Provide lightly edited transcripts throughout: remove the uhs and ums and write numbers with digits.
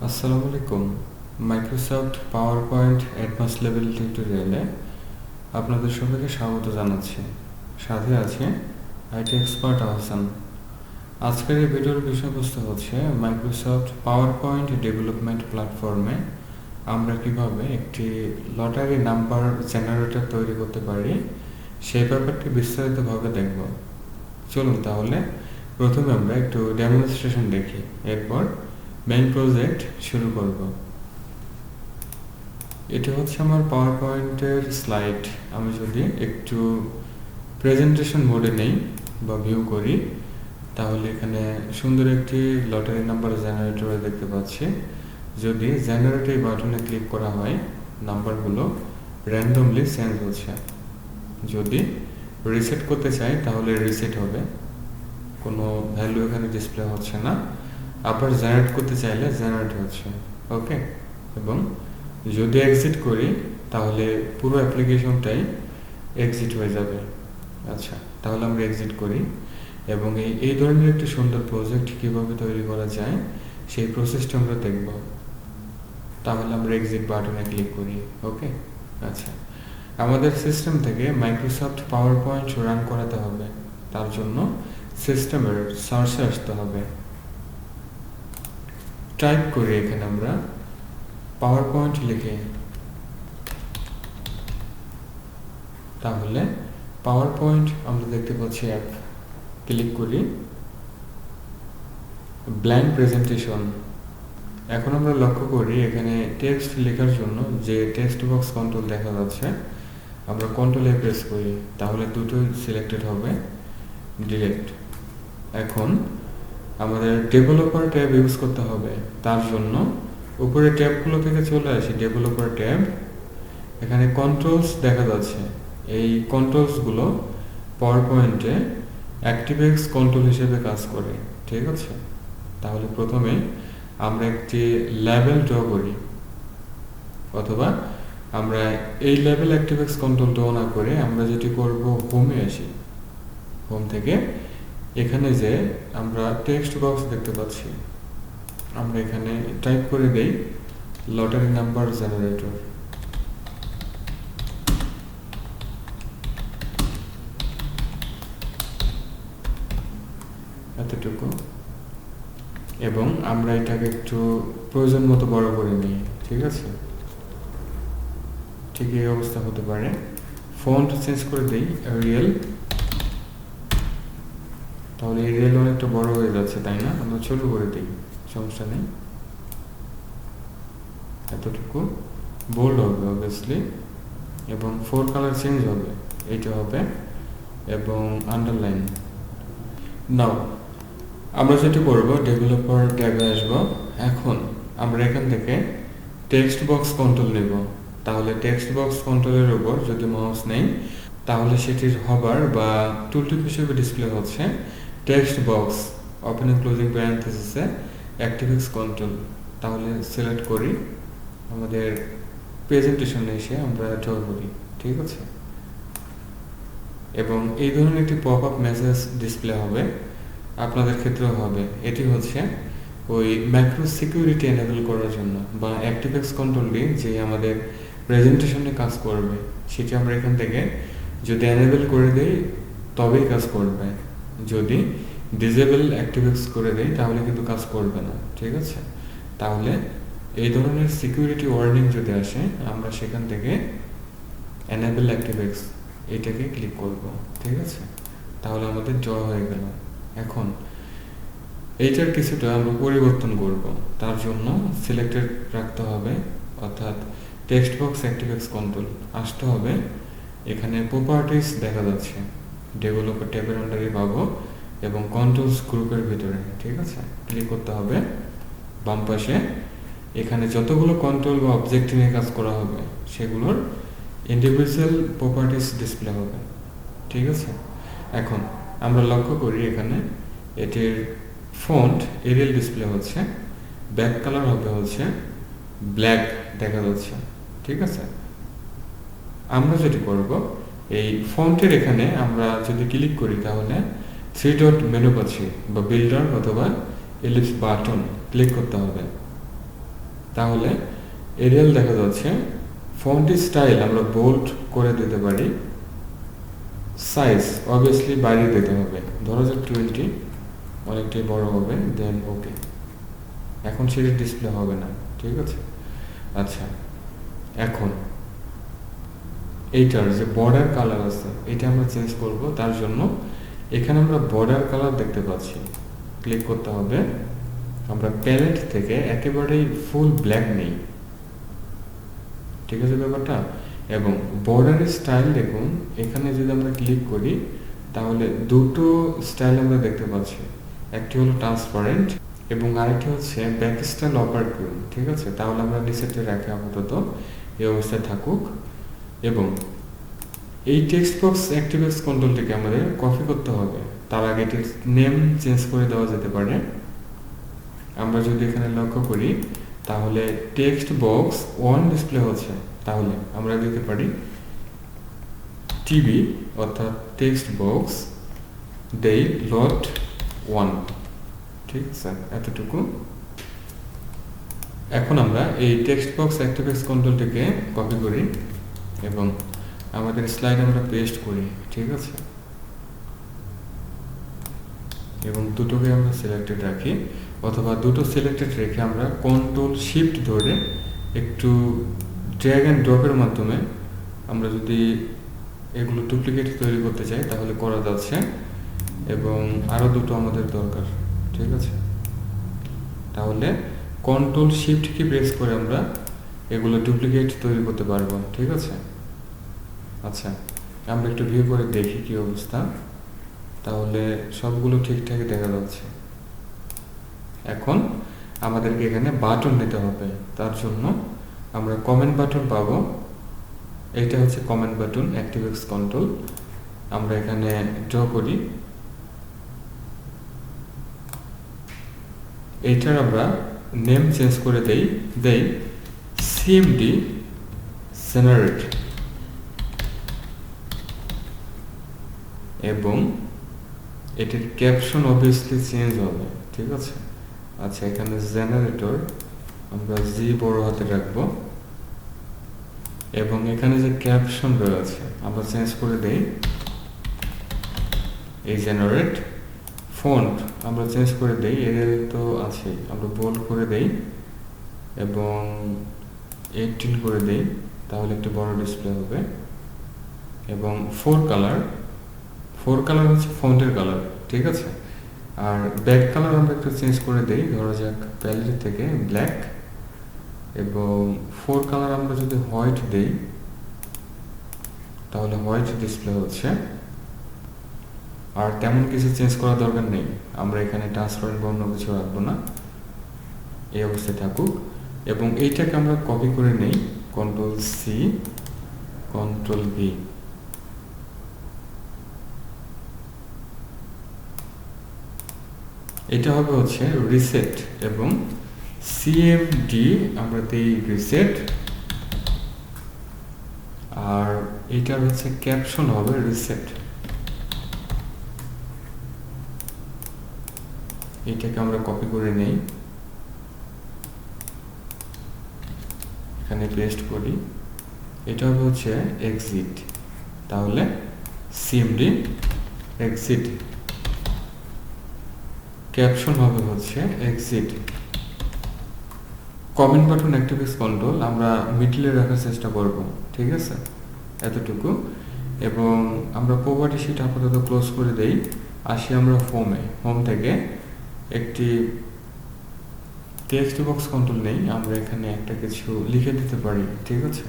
আসসালামু আলাইকুম। Microsoft PowerPoint advance level টিউটোরিয়ালে আপনাদের সবাইকে স্বাগত জানাচ্ছি। সাথে আছে আইটি এক্সপার্ট আহসান। আজকের এই ভিডিওর বিষয়বস্তু হচ্ছে মাইক্রোসফট পাওয়ারপয়েন্ট ডেভেলপমেন্ট প্ল্যাটফর্মে আমরা কিভাবে একটি লটারি নাম্বার জেনারেটর তৈরি করতে পারি সেই ব্যাপারটি বিস্তারিতভাবে দেখব। চলুন তাহলে প্রথমে আমরা একটু ডেমনস্ট্রেশন দেখি, এরপর মেইন প্রজেক্ট শুরু করব। এটা হচ্ছে আমার পাওয়ার পয়েন্টের স্লাইড। আমি যদি একটু প্রেজেন্টেশন মোডে নেই বা ভিউ করি, তাহলে এখানে সুন্দর একটি লটারি নাম্বার জেনারেটর দেখতে পাচ্ছি। যদি জেনারেটর বাটনে ক্লিক করা হয়, নাম্বারগুলো র্যান্ডমলি চেঞ্জ হচ্ছে। যদি রিসেট করতে চাই তাহলে রিসেট হবে, কোনো ভ্যালু এখানে ডিসপ্লে হচ্ছে না। আবার জেনারেট করতে চাইলে জেনারেট হচ্ছে, ওকে। এবং যদি এক্সিট করি তাহলে পুরো অ্যাপ্লিকেশনটাই এক্সিট হয়ে যাবে। আচ্ছা, তাহলে আমরা এক্সিট করি এবং এই ধরনের একটি সুন্দর প্রজেক্ট কীভাবে তৈরি করা যায় সেই প্রসেসটা আমরা দেখব। তাহলে আমরা এক্সিট বাটনে ক্লিক করি, ওকে। আচ্ছা, আমাদের সিস্টেম থেকে মাইক্রোসফট পাওয়ার পয়েন্ট রান করাতে হবে। তার জন্য সিস্টেমের সার্চে আসতে হবে। টাইপ করি এখানে আমরা পাওয়ার পয়েন্ট লিখে, তাহলে পাওয়ার পয়েন্ট আমরা দেখতে পাচ্ছি অ্যাপ। ক্লিক করি ব্ল্যাঙ্ক প্রেজেন্টেশন। এখন আমরা লক্ষ্য করি এখানে টেক্সট লেখার জন্য যে টেক্সট বক্স কন্ট্রোল দেখা যাচ্ছে, আমরা কন্ট্রোলে প্রেস করি তাহলে দুটোই সিলেক্টেড হবে ডিরেক্ট। এখন আমাদের ডেভেলপার ট্যাব ইউজ করতে হবে। তার জন্য উপরে ট্যাবগুলো থেকে চলে আসি ডেভেলপার ট্যাব। এখানে কন্ট্রোলস দেখা যাচ্ছে, এই কন্ট্রোলসগুলো পাওয়ার পয়েন্টে অ্যাক্টিভেক্স কন্ট্রোল হিসেবে কাজ করে, ঠিক আছে। তাহলে প্রথমে আমরা একটি লেভেল ড্র করি, অথবা আমরা এই লেভেল অ্যাক্টিভেক্স কন্ট্রোল ড্র না করে আমরা যেটি করব, হোমে আসি। হোম থেকে এখানে যে আমরা টেক্সট বক্স দেখতে পাচ্ছি, আমরা এখানে টাইপ করে দেই লটারি নাম্বার জেনারেটর। এতটুকু, এবং আমরা এটাকে একটু প্রয়োজন মতো বড় করে নিই, ঠিক আছে। ঠিক এই অবস্থা হতে পারে। ফন্ট চেঞ্জ করে দিই এরিয়াল, তাহলে এরিয়াল অনেকটা বড় হয়ে যাচ্ছে, তাই না? আমরা ছোট করে দিই, সমস্যা নেই। এতটুকু বোল্ড হবে অবভিয়াসলি, এবং 4 কালার চেঞ্জ হবে, এইটা হবে, এবং আন্ডারলাইন। নাও আমরা যেটা করব, ডেভেলপার ট্যাবে আসব। এখন আমরা এখান থেকে টেক্সট বক্স কন্ট্রোল নেব। তাহলে টেক্সট বক্স কন্ট্রোলের উপর যদি মাউস নেই, তাহলে সেটির হবার বা টুলটিপ হিসেবে ডিসপ্লে হচ্ছে টেক্সট বক্স ওপেনিং ক্লোজিং প্যারেনথেসিসে অ্যাক্টিভেক্স কন্ট্রোল। তাহলে সিলেক্ট করি, আমাদের প্রেজেন্টেশনে এসে আমরা ড্র করি, ঠিক আছে। এবং এই ধরনের একটি পপ আপ মেসেজ ডিসপ্লে হবে, আপনাদের ক্ষেত্রেও হবে। এটি হচ্ছে ওই ম্যাক্রো সিকিউরিটি এনেবল করার জন্য, বা অ্যাক্টিভেক্স কন্ট্রোল দিয়ে যে আমাদের প্রেজেন্টেশনে কাজ করবে, সেটি আমরা এখান থেকে যদি এনেবল করে দেই তবেই কাজ করবে। যদি ডিসেবল অ্যাক্টিভেক্স করে দেই তাহলে কিন্তু কাজ করবে না, ঠিক আছে। তাহলে এই ধরনের সিকিউরিটি ওয়ার্নিং যদি আসে, আমরা সেখান থেকে এনেবল অ্যাক্টিভেক্স এইটাকে ক্লিক করব, ঠিক আছে। তাহলে আমাদের ড্র হয়ে গেল। এখন এইটার কিছুটা আমরা পরিবর্তন করব। তার জন্য সিলেক্টেড রাখতে হবে, অর্থাৎ টেক্সট বক্স অ্যাক্টিভেক্স কন্ট্রোল আসতে হবে। এখানে প্রপার্টিস দেখা যাচ্ছে, ডেভেলপার ট্যাবের আন্ডারে পাবো, এবং কন্ট্রোলস গ্রুপের ভিতরে, ঠিক আছে। ক্লিক করতে হবে বাম পাশে। এখানে যতগুলো কন্ট্রোল বা অবজেক্ট নিয়ে কাজ করা হবে সেগুলোর ইন্ডিভিজুয়াল প্রপার্টিস ডিসপ্লে হবে, ঠিক আছে। এখন আমরা লক্ষ্য করি এখানে এটির ফন্ট এরিয়াল ডিসপ্লে হচ্ছে, ব্যাক কালার হবে হচ্ছে ব্ল্যাক দেখা যাচ্ছে, ঠিক আছে। আমরা যেটি করব, এই ফন্টের এখানে আমরা যদি ক্লিক করি তাহলে 3 ডট মেনু পাচ্ছি, বা বিল্ডার অথবা এলিপস বাটন ক্লিক করতে হবে। তাহলে এরিয়াল দেখা যাচ্ছে। ফন্ট স্টাইল আমরা বোল্ড করে দিতে পারি। সাইজ অবভিয়াসলি বাড়িয়ে দিতে হবে, ধরো যে 20, অনেকটাই বড় হবে, দেন ওকে। এখন সেটা ডিসপ্লে হবে না, ঠিক আছে। আচ্ছা, এখন এইটার যে বর্ডার কালার আছে এটা আমরা চেঞ্জ করব। তার জন্য এখানে আমরা বর্ডার কালার দেখতে পাচ্ছি, ক্লিক করতে হবে। আমরা প্যালেট থেকে একেবারেই ফুল ব্ল্যাক নেই, ঠিক আছে ব্যাপারটা। এবং বর্ডারের স্টাইল দেখুন, এখানে যদি আমরা ক্লিক করি তাহলে দুটো স্টাইল আমরা দেখতে পাচ্ছি। একটি হলো ট্রান্সপারেন্ট এবং আরেকটি হচ্ছে ব্যাক স্টাইল অপারকিউ, ঠিক আছে। তাহলে আমরা নিচেতে রাখি আপাতত, এই অবস্থায় থাকুক। এবং এই টেক্সট বক্স অ্যাক্টিভেক্স কন্ট্রোলটিকে আমাদের কপি করতে হবে। তার আগে এটির নেম চেঞ্জ করে দেওয়া যেতে পারে। আমরা যদি এখানে লক্ষ্য করি তাহলে টেক্সট বক্স 1 ডিসপ্লে হচ্ছে, তাহলে আমরা দিতে পারি টিবি অর্থাৎ টেক্সট বক্স দেই লট 1, ঠিক আছে, এতটুকু। এখন আমরা এই টেক্সট বক্স অ্যাক্টিভেক্স কন্ট্রোলটিকে কপি করি এবং আমাদের স্লাইড আমরা পেস্ট করি, ঠিক আছে। এবং দুটোকে আমরা সিলেক্টেড রাখি, অথবা দুটো সিলেক্টেড রেখে আমরা কন্ট্রোল শিফট ধরে একটু ড্র্যাগ অ্যান্ড ড্রপের মাধ্যমে আমরা যদি এগুলো ডুপ্লিকেট তৈরি করতে চাই তাহলে করা যাচ্ছে। এবং আরও দুটো আমাদের দরকার, ঠিক আছে। তাহলে কন্ট্রোল শিফট কি প্রেস করে আমরা এগুলো ডুপ্লিকেট তৈরি করতে পারবো, ঠিক আছে। আচ্ছা, আমরা একটু ভিউ করে দেখি কি অবস্থা। তাহলে সবগুলো ঠিকঠাক দেখা যাচ্ছে। এখন আমাদেরকে এখানে বাটন নিতে হবে। তার জন্য আমরা কমেন্ট বাটন পাবো। এইটা হচ্ছে কমেন্ট বাটন অ্যাক্টিভেক্স কন্ট্রোল। আমরা এখানে ড্র করি। এইটার আমরা নেম চেঞ্জ করে দেই সিএমডি জেনারেট, এবং এটির ক্যাপশন অবভিয়াসলি চেঞ্জ হবে, ঠিক আছে। আচ্ছা, এখানে জেনারেটর আমরা জি বড় হাতে রাখবো এবং এখানে যে ক্যাপশন রয়েছে আমরা চেঞ্জ করে দেই এই জেনারেট। ফন্ট আমরা চেঞ্জ করে দেই, এরিয়াল তো আছে, আমরা বোল্ড করে দেই এবং 18 করে দেই, তাহলে একটু বড় ডিসপ্লে হবে। এবং ফোর কালার হচ্ছে ফন্টের কালার, ঠিক আছে। আর ব্যাক কালার আমরা একটু চেঞ্জ করে দেই, ধরা যাক প্যালেট থেকে ব্ল্যাক। এবং ফোর কালার আমরা যদি হোয়াইট দেই তাহলে হোয়াইট ডিসপ্লে হচ্ছে। আর তেমন কিছু চেঞ্জ করার দরকার নেই, আমরা এখানে ট্রান্সপারেন্ট বা অন্য কিছু রাখবো না, এই অবস্থায় থাকুক। এবং এইটাকে আমরা কপি করে নেই, কন্ট্রোল সি কন্ট্রোল ভি। এটা হবে হচ্ছে রিসেট, এবং সিএমডি আমরা দেই রিসেট। আর এটার হচ্ছে ক্যাপশন হবে রিসেট। এটাকে আমরা কপি করে নেই, এখানে পেস্ট করি। এটা হবে হচ্ছে এক্সিট, তাহলে সিএমডি এক্সিট। ক্যাপশন হবে হচ্ছে এক্সিট। কমেন্ট বাটন অ্যাক্টিভেক্স কন্ট্রোল আমরা মিডলে রাখার চেষ্টা করব, ঠিক আছে, এতটুকু। এবং আমরা প্রপার্টি শিট আপাতত ক্লোজ করে দেই। আসি আমরা হোম থেকে একটি টেক্সট বক্স কন্ট্রোল নেই, আমরা এখানে একটা কিছু লিখে দিতে পারি, ঠিক আছে।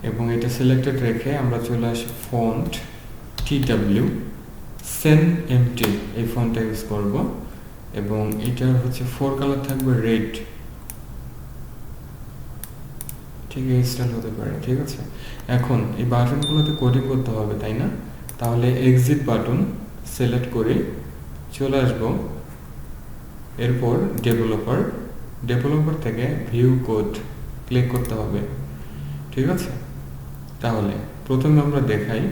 এবং এটা সিলেক্টেড রেখে আমরা চলে আসি ফন্ট TW সেন এমটি, এই ফন্টটা ইউজ করব। এবং এটার হচ্ছে ফোর কালার থাকবে রেড, ঠিক এই স্টাইল হতে পারে, ঠিক আছে। এখন এই বাটনগুলোতে কোডিং করতে হবে, তাই না? তাহলে এক্সিট বাটন সিলেক্ট করে চলে আসব। এরপর ডেভেলপার থেকে ভিউ কোড ক্লিক করতে হবে, ঠিক আছে। তাহলে প্রথমে আমরা দেখাই